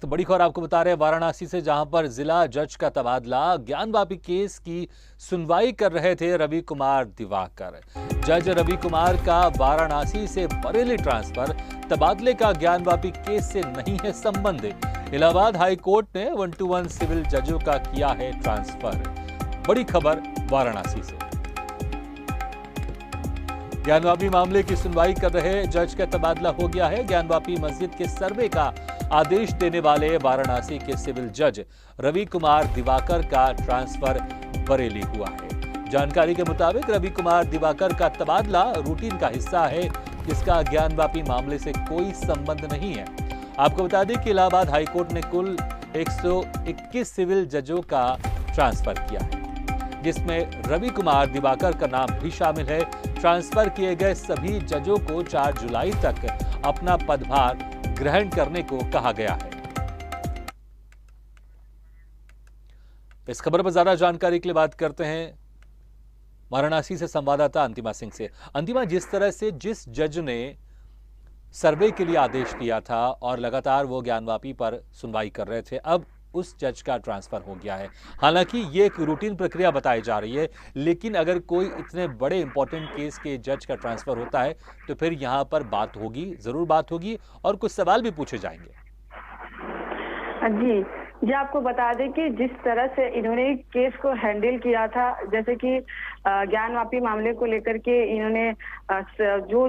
तो बड़ी खबर आपको बता रहे हैं वाराणसी से, जहां पर जिला जज का तबादला। ज्ञानवापी केस की सुनवाई कर रहे थे रवि कुमार दिवाकर। जज रवि कुमार का वाराणसी से बरेली ट्रांसफर, तबादले का ज्ञानवापी केस से नहीं है संबंध। इलाहाबाद हाई कोर्ट ने 1-1 सिविल जजों का किया है ट्रांसफर। बड़ी खबर वाराणसी से। ज्ञानवापी मामले की सुनवाई कर रहे जज का तबादला हो गया है। ज्ञानवापी मस्जिद के सर्वे का आदेश देने वाले वाराणसी के सिविल जज रवि कुमार दिवाकर का ट्रांसफर बरेली हुआ है। जानकारी के मुताबिक रवि कुमार दिवाकर का तबादला रूटीन का हिस्सा है, जिसका ज्ञानवापी मामले से कोई संबंध नहीं है। आपको बता दें कि इलाहाबाद हाईकोर्ट ने कुल 121 सिविल जजों का ट्रांसफर किया है, जिसमें रवि कुमार दिवाकर का नाम भी शामिल है। ट्रांसफर किए गए सभी जजों को 4 जुलाई तक अपना पदभार ग्रहण करने को कहा गया है। इस खबर पर ज्यादा जानकारी के लिए बात करते हैं वाराणसी से संवाददाता अंतिमा सिंह से। अंतिमा, जिस तरह से जिस जज ने सर्वे के लिए आदेश दिया था और लगातार वो ज्ञानवापी पर सुनवाई कर रहे थे, अब उस जज का ट्रांसफर हो गया है। हालांकि ये एक रूटीन प्रक्रिया बताई जा रही है, लेकिन अगर कोई इतने बड़े इंपॉर्टेंट केस के जज का ट्रांसफर होता है तो फिर यहां पर बात होगी, जरूर बात होगी और कुछ सवाल भी पूछे जाएंगे। जी आपको बता दें कि जिस तरह से इन्होंने केस को हैंडल किया था, जैसे कि ज्ञानवापी मामले को लेकर के इन्होंने जो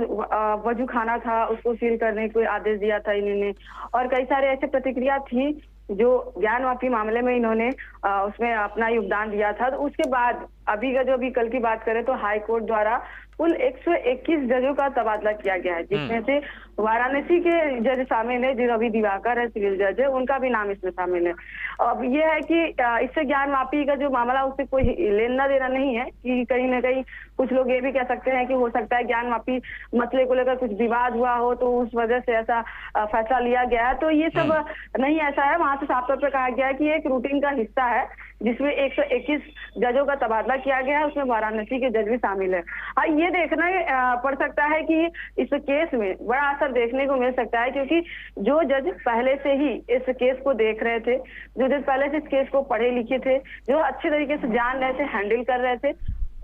वजू खाना था उसको सील करने को आदेश दिया था इन्होंने, और कई सारे ऐसे प्रतिक्रिया थी जो ज्ञानवापी मामले में इन्होंने उसमें अपना योगदान दिया था। तो उसके बाद अभी कल की बात करें तो हाई कोर्ट द्वारा कुल 121 जजों का तबादला किया गया है, जिसमें से वाराणसी के जज शामिल है, जो रवि दिवाकर है सिविल जज है, उनका भी नाम इसमें शामिल है। अब ये है कि इससे ज्ञानवापी का जो मामला उससे कोई लेना देना नहीं है कि कहीं ना कहीं कुछ लोग ये भी कह सकते हैं कि हो सकता है ज्ञानवापी मसले को लेकर कुछ विवाद हुआ हो तो उस वजह से ऐसा फैसला लिया गया है। तो ये सब नहीं ऐसा है। वहां से साफ तौर पर कहा गया है कि एक रूटीन का हिस्सा है जिसमें 121 जजों का तबादला किया गया है, उसमें वाराणसी के जज भी शामिल है। हाँ, ये देखना पड़ सकता है कि इस केस में बड़ा असर देखने को मिल सकता है, क्योंकि जो जज पहले से ही इस केस को देख रहे थे, जो जज पहले से इस केस को पढ़े लिखे थे, जो अच्छे तरीके से जान रहे थे, हैंडल कर रहे थे,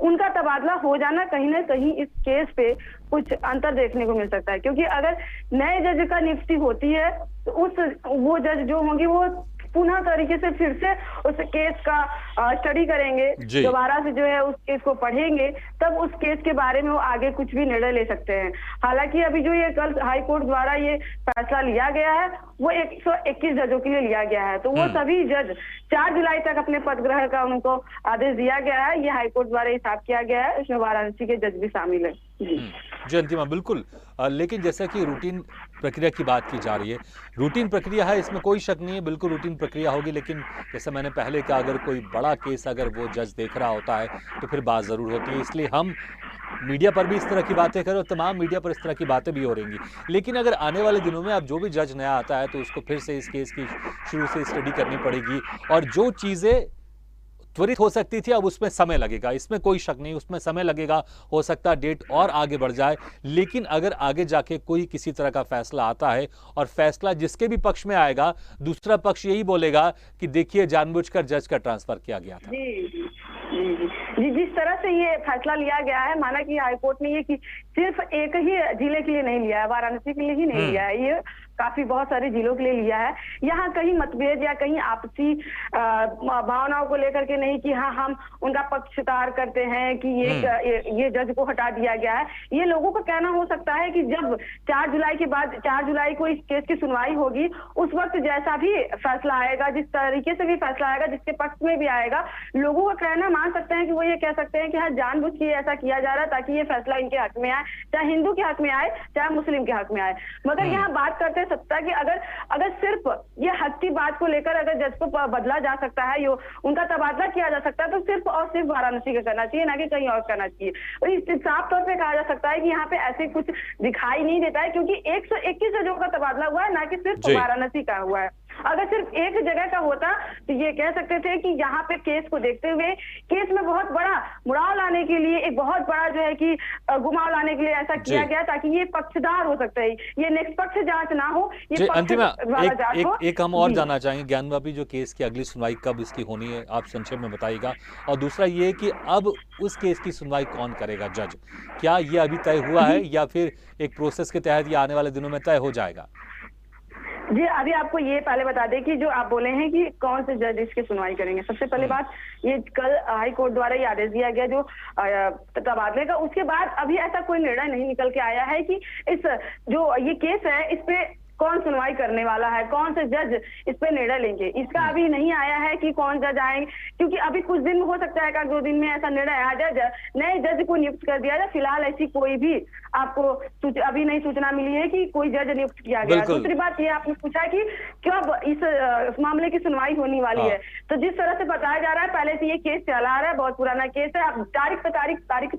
उनका तबादला हो जाना कहीं ना कहीं इस केस पे कुछ अंतर देखने को मिल सकता है। क्योंकि अगर नए जज का नियुक्ति होती है तो वो जज जो होंगे वो पुनः तरीके से फिर से उस केस का स्टडी करेंगे, दोबारा से जो है उस केस को पढ़ेंगे, तब उस केस के बारे में वो आगे कुछ भी निर्णय ले सकते हैं। हालांकि अभी जो ये कल हाई कोर्ट द्वारा ये फैसला लिया गया है वो 121 जजों के लिए लिया गया है, तो वो सभी जज 4 जुलाई तक अपने पद ग्रहण का उनको आदेश दिया गया है। ये हाई कोर्ट द्वारा हिसाब किया गया है, इसमें वाराणसी के जज भी शामिल है। जी अंतिमा, बिल्कुल। लेकिन जैसा कि रूटीन प्रक्रिया की बात की जा रही है, रूटीन प्रक्रिया है, इसमें कोई शक नहीं है, बिल्कुल रूटीन प्रक्रिया होगी। लेकिन जैसा मैंने पहले कहा, अगर कोई बड़ा केस अगर वो जज देख रहा होता है तो फिर बात ज़रूर होती है। इसलिए हम मीडिया पर भी इस तरह की बातें करें और तमाम मीडिया पर इस तरह की बातें भी हो रहेंगी। लेकिन अगर आने वाले दिनों में अब जो भी जज नया आता है तो उसको फिर से इस केस की शुरू से स्टडी करनी पड़ेगी, और जो चीज़ें त्वरित हो सकती थी अब उसमें समय लगेगा, इसमें कोई शक नहीं, उसमें समय लगेगा। हो सकता है डेट और आगे बढ़ जाए, लेकिन अगर आगे जाके कोई किसी तरह का फैसला आता है और फैसला जिसके भी पक्ष में आएगा, दूसरा पक्ष यही बोलेगा कि देखिए जानबूझकर जज का ट्रांसफर किया गया था। जी जिस तरह से ये फैसला लिया गया है, माना कि हाईकोर्ट ने ये कि सिर्फ एक ही जिले के लिए नहीं लिया है, वाराणसी के लिए ही नहीं लिया है, ये काफी बहुत सारे जिलों के लिए लिया है। यहाँ कहीं मतभेद या कहीं आपसी भावनाओं को लेकर के नहीं कि हाँ हम उनका पक्षकार करते हैं कि ये जज को हटा दिया गया है। ये लोगों का कहना हो सकता है कि जब 4 जुलाई के बाद 4 जुलाई को इस केस की सुनवाई होगी, उस वक्त जैसा भी फैसला आएगा, जिस तरीके से भी फैसला आएगा, जिसके पक्ष में भी आएगा, लोगों का कहना मान सकते हैं कि वो ये कह सकते हैं कि हाँ जानबूझ के ऐसा किया जा रहा है ताकि ये फैसला इनके हक में आए, चाहे हिंदू के हक में आए चाहे मुस्लिम के हक में आए। मगर यहाँ बात करते सकता है कि अगर सिर्फ ये हक की बात को लेकर अगर जज को बदला जा सकता है, यो उनका तबादला किया जा सकता है, तो सिर्फ और सिर्फ वाराणसी का करना चाहिए, ना कि कहीं और करना चाहिए। और इस साफ तौर पे कहा जा सकता है कि यहाँ पे ऐसे कुछ दिखाई नहीं देता है, क्योंकि 121 जजों का तबादला हुआ है, ना कि सिर्फ वाराणसी का हुआ है। अगर सिर्फ एक जगह का होता तो ये कह सकते थे कि यहाँ पे केस को देखते हुए केस में बहुत बड़ा मुड़ाव लाने के लिए, एक बहुत बड़ा जो है कि घुमाव लाने के लिए ऐसा किया गया ताकि ये पक्षधार हो सकता है, ये निष्पक्ष जांच ना हो, ये जी, पक्ष अंतिमा वाला जांच हो। एक हम और जानना चाहेंगे, ज्ञानवापी जो केस की अगली सुनवाई कब इसकी होनी है, आप संक्षेप में बताइएगा। और दूसरा ये कि अब उस केस की सुनवाई कौन करेगा, जज? क्या ये अभी तय हुआ जी है या फिर एक प्रोसेस के तहत ये आने वाले दिनों में तय हो जाएगा? जी, अभी आपको ये पहले बता दें कि जो आप बोले हैं कि कौन से जज इसकी सुनवाई करेंगे, सबसे पहले बात ये कल हाई कोर्ट द्वारा ये आदेश दिया गया जो तबादले का, उसके बाद अभी ऐसा कोई निर्णय नहीं निकल के आया है कि इस जो ये केस है इस पे कौन सुनवाई करने वाला है, कौन से जज इस पे निर्णय लेंगे, इसका अभी नहीं आया है कि कौन जज आएंगे, क्योंकि अभी कुछ दिन में हो सकता है कि 2 दिन में ऐसा निर्णय आ जाए, नए जज को नियुक्त कर दिया जाए। फिलहाल ऐसी कोई भी आपको अभी नहीं सूचना मिली है कि कोई जज नियुक्त किया गया। दूसरी बात ये आपने पूछा कि कब इस मामले की सुनवाई होने वाली है, तो जिस तरह से बताया जा रहा है पहले से ये केस चला आ रहा है, बहुत पुराना केस है, अब तारीख पे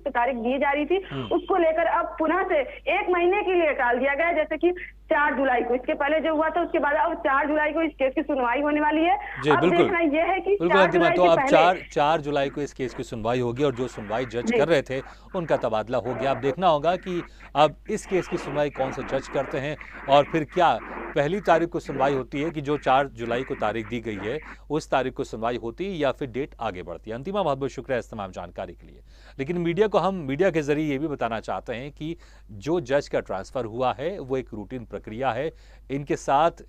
तारीख दी जा रही थी, उसको लेकर अब पुनः से 1 महीने के लिए टाल दिया गया, जैसे कि 4 जुलाई को, इसके पहले जो हुआ था उसके बाद अब 4 जुलाई को इस केस की सुनवाई होने वाली है। जी, अब बिल्कुल देखना यह है कि बिल्कुल 4 अंतिमा, जुलाई तो के अब पहले 4 जुलाई को इस केस की सुनवाई होगी और जो सुनवाई जज कर रहे थे उनका तबादला हो गया। अब देखना होगा कि अब इस केस की सुनवाई कौन से जज करते हैं और फिर क्या पहली तारीख को सुनवाई होती है कि जो 4 जुलाई को तारीख दी गई है उस तारीख को सुनवाई होती है या फिर डेट आगे बढ़ती है। अंतिमा, बहुत बहुत शुक्रिया इस तमाम जानकारी के लिए। लेकिन मीडिया के जरिए ये भी बताना चाहते हैं कि जो जज का ट्रांसफर हुआ है वो एक रूटीन प्रक्रिया है। इनके साथ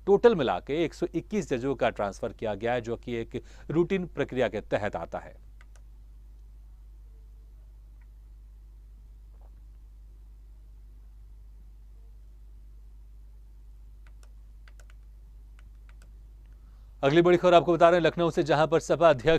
टोटल मिला के 121 जजों का ट्रांसफर किया गया है, जो कि एक रूटीन प्रक्रिया के तहत आता है। अगली बड़ी खबर आपको बता रहे हैं लखनऊ से, जहां पर सपा अध्यक्ष